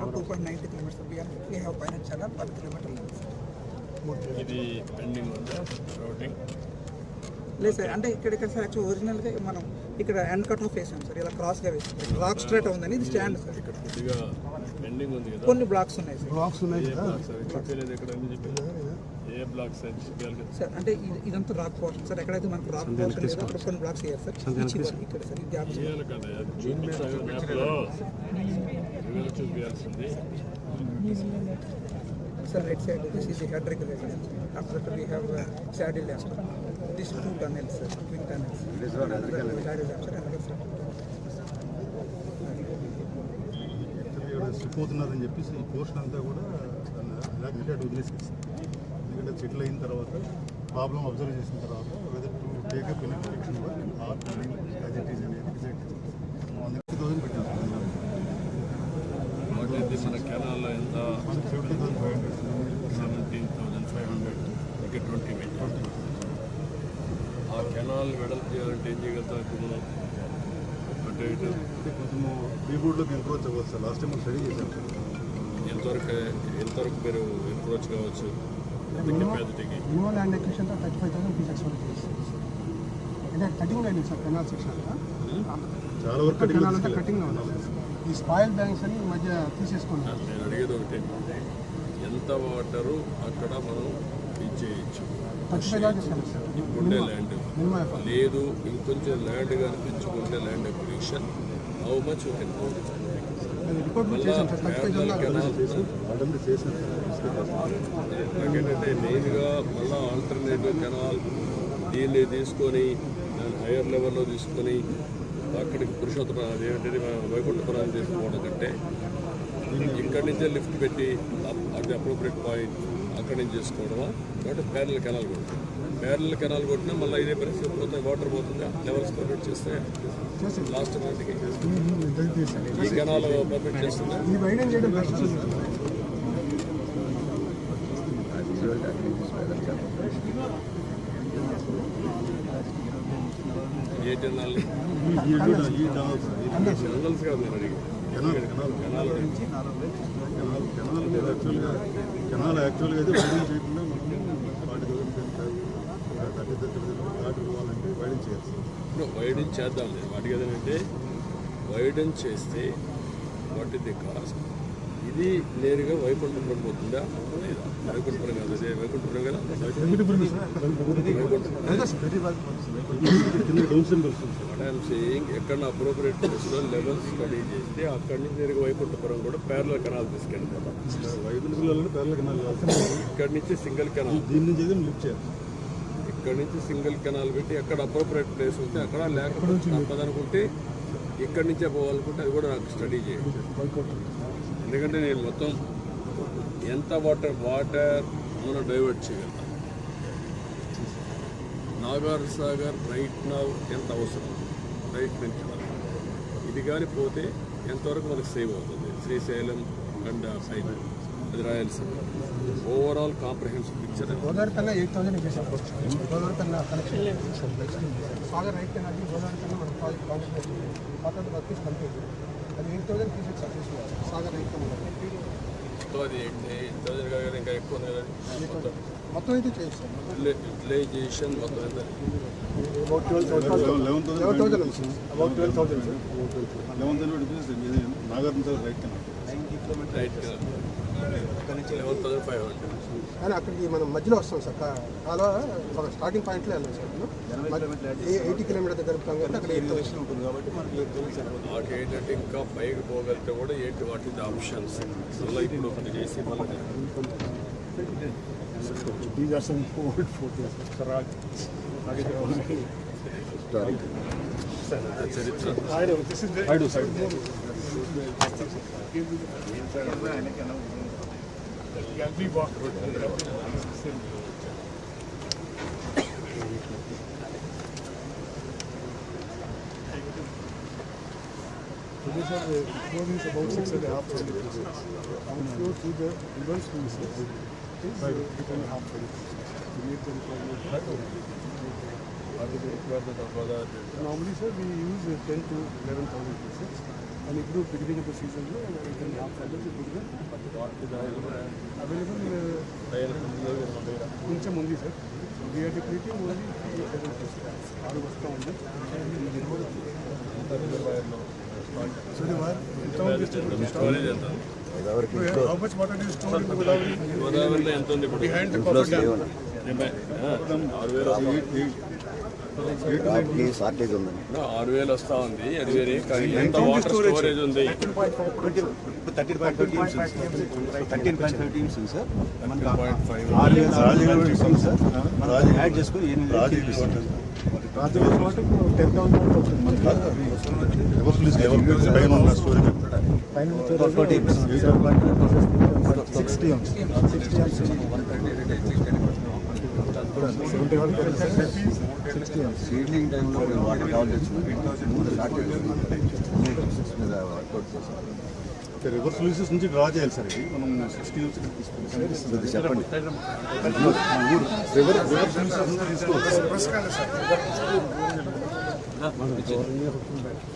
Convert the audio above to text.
have 2.90 kilometers of BR. We have finance channel 1 kilometer length. ఇది pending ఉందా routing? లేదు sir, అంటే ఇక్కడ సార్ యాక్చువల్ ఒరిజినల్గా మనం ఇక్కడ ఎండ్ కట్ ఆఫ్ వేసాం సార్, ఇలా క్రాస్గా వేసాం. రాక్ స్ట్రేట్ ఉందని ఇది స్టాండ్ సార్. ఇక్కడ కొద్దిగా పెండింగ్ ఉంది కదా, కొన్ని బ్లాక్స్ ఉన్నాయి సార్. బ్లాక్స్ ఉన్నాయి కదా చెప్పలేదు ఎక్కడ అని చెప్పి. ఏ బ్లాక్స్ అని చెప్పాలి కదా సార్. అంటే ఇదంతా రాక్ పోర్షన్ సార్. ఎక్కడైతే మనకు రాక్ పోర్షన్ లేదో అక్కడ కొన్ని బ్లాక్స్ వేయాలి సార్. ఇక్కడ సార్ ఇది గ్యాప్ చేయాలి కదా, మ్యాప్లో చూపించాల్సింది. sir, right side this is the head regulator. After that we have saddle lamp. These two tunnels, sir, twin tunnels. This one saddle lamp, sir, another sir. పోతున్నారని చెప్పేసి ఈ portion అంతా కూడా యాక్సిడెంట్ వదిలేసేసి, ఎందుకంటే సెటిల్ అయిన తర్వాత ప్రాబ్లం అబ్జర్వ్ చేసిన తర్వాత whether to take up in protection are as it is అనేది డిసైడ్ చేస్తాం. 50,000 పెట్టాం మన కెనాల్లో ఎంత? 17,500 17,500 ఇంకా 20 పెట్టాం. ఆ కెనాల్ వెడల్పు చేయాలంటే ఏం చేయగలుగుతాం ఇప్పుడు మనం? అంటే ఇటు కొంచెము బీబోర్డ్లోకి ఎంక్రోచ్ అవ్వచ్చు సార్. లాస్ట్ టైం స్టడీ చేశాం సార్. ఎంతవరకు మీరు ఎంక్రోచ్ కావచ్చు కెపాసిటీకి? మినిమం ల్యాండ్ ఎక్విషన్ 35,000 ఫీజెక్స్ వరకు అంటే కటింగ్ అయింది సార్ కెనాల్ సెక్షన్ చాలా వరకు కెనాల్ అంతా కటింగ్లో ఉంది. ఈ స్పాయిల్ బ్యాంక్స్ అని ఈ మధ్య తీసేసుకున్నాం. నేను అడిగేది ఒకటే, ఎంత వాటరు అక్కడ మనం ఇచ్చేయచ్చు? 35,000 ఇస్తాను సార్ ఉండే ల్యాండ్ మినిమం ఎఫర్ట్. లేదు, ఇంకొంచెం ల్యాండ్ కానీ పెంచుకుంటే land acquisition how much you can go? Report చేశాం సార్ 35,000. ఆల్రెడీ చేశాను సార్. నాకేంటంటే మెయిన్గా మళ్ళీ ఆల్టర్నేటివ్ కెనాల్ దీన్ని తీసుకొని దాన్ని హైయర్ లెవెల్లో తీసుకొని అక్కడికి పురుషోత్తమ అదేంటంటే వైకుంఠపురాన్ని తీసుకోవడం కంటే ఇక్కడి నుంచే లిఫ్ట్ పెట్టి అది అప్రోప్రియట్ పాయింట్ అక్కడి నుంచి చేసుకోవడమా, కాబట్టి ప్యారల్ కెనాల్ కొడుతుంది. ప్యారల్ కెనాల్ కొట్టినా మళ్ళీ ఇదే పరిస్థితి పోతుంది, వాటర్ పోతుందా, లెవెల్స్ పర్మిట్ చేస్తే లాస్ట్ నాటికి ఈ కెనాల్ పర్మిట్ చేస్తుందా? ఈ వైడెన్ చేయడం బెస్ట్ సార్. ఏ కెనాల్? కెనాల్ కెనాల్స్ కాదు నేను అడిగి. కెనాల్ యాక్చువల్గా అయితే వైడింగ్ చేయకుండా మనం 40,000 దాటి పోవాలంటే వైడింగ్ చేయాలి. ఇప్పుడు వైడెన్ చేద్దాం, నేను అడిగేదంటే వైడెన్ చేస్తే వాట్ ఇస్ ది కాస్ట్? ఇది నేరుగా వైకుంఠపురం పోతుందా లేదా? వైకుంఠపురం కాదు, అదే వైకుంఠపురం కదా. ఎక్కడ అప్రోప్రియట్ ప్లేస్లో లెవెల్స్ స్టడీ చేస్తే అక్కడి నుంచి నేరుగా వైకుంఠపురం కూడా ప్యారలల్ కెనాల్ తీసుకెళ్ళిపోతాం. వైకుంఠపురంలో ప్యారలల్ కెనాల్ ఇక్కడి నుంచి సింగిల్ కెనాల్, దీని నుంచి అయితే లిఫ్ట్ చేయాలి. ఇక్కడి నుంచి సింగిల్ కెనాల్ పెట్టి ఎక్కడ అప్రోప్రియట్ ప్లేస్ ఉంటే అక్కడ, లేకపోతే తప్పదనుకుంటే ఇక్కడి నుంచే పోవాలనుకుంటే అది కూడా నాకు స్టడీ చేయండి. ఎందుకంటే నేను మొత్తం ఎంత వాటర్ మనం డైవర్ట్ చేయగలుగుతాం. నాగార్ సాగర్ రైట్ నా ఎంత అవసరం రైట్ నుంచి ఇది కానీ పోతే ఎంతవరకు మనకు సేవ్ అవుతుంది? శ్రీశైలం అండ్ సైడ్ అది Rayalaseema overall comprehensive picture. Godavari కన్నా 8,000 చేసాం. గోదావరి కన్నా connection Sagar right canal Godavari కన్నా మనం ప్రాజెక్ట్ కాంట్రాక్ట్ వర్క్ తీసి కంప్లీట్ అది 8,000 ఫీజెక్స్ తీసుకోవాలి. సాగర్ రైట్ కన్నా అది 8,000 కాదు, ఇంకా ఎక్కువ ఉంది కదా మొత్తం అయితే చేస్తాం. యూటిలైజేషన్ మొత్తం ఎంత? About 12,000 about 12,000 sir. 11,000 Nagarjuna right canal right 11,500. కానీ అక్కడికి మనం మధ్యలో వస్తాం సార్. అలా స్టార్టింగ్ పాయింట్లో వెళ్ళాం సార్. 80 కిలోమీటర్ దగ్గర కాబట్టి అక్కడ 8,000 ఉంటుంది కాబట్టి మనకి 8,000 మాకు ఏంటంటే ఇంకా పైకి పోగలిగితే కూడా ఏంటి వాటి ఆప్షన్స్ మళ్ళీ ఇప్పుడు ఒకటి చేసి మళ్ళీ These are some old photos. చరిత్ర. I know. This is very. I do. Gallery walk road. This is the floor is about 6.5 centimeters. Our floor to the reverse floor is 8.5 centimeters. Normally, sir, we use 10 to 11,000 pieces. And ఇప్పుడు beginning of the season లో we can have fighters good available కొంచెం ఉంది sir. We are depleting only 6 వస్తూ ఉంది. Storage ఎంత How much water do you store in the Godavari? గోదావరిలో ఎంత ఉంది ఇప్పుడు? Behind the coffer dam. 6,000 వస్తా ఉంది. అది వేరే. కానీ ఎంత వాటర్ స్టోరేజ్ ఉంది? 13.5 టీమ్స్ సార్. 13.5 యాడ్ చేసుకుని 8,000 రాజు వాటర్ 10,000 అవుతుంది. పైన ఉన్న స్టోరేజ్ సీడ్లింగ్ టైంలో వాటర్ కావాలి తెచ్చుకుని వర్కౌట్ చేసాం. రివర్స్ లూసెస్ నుంచి డ్రా చేయాలి సార్. ఇది మనం 60 నుంచి తీసుకుంటాం. చెప్పండి. రివర్స్ లూసెస్ నుంచి తీసుకోవచ్చు.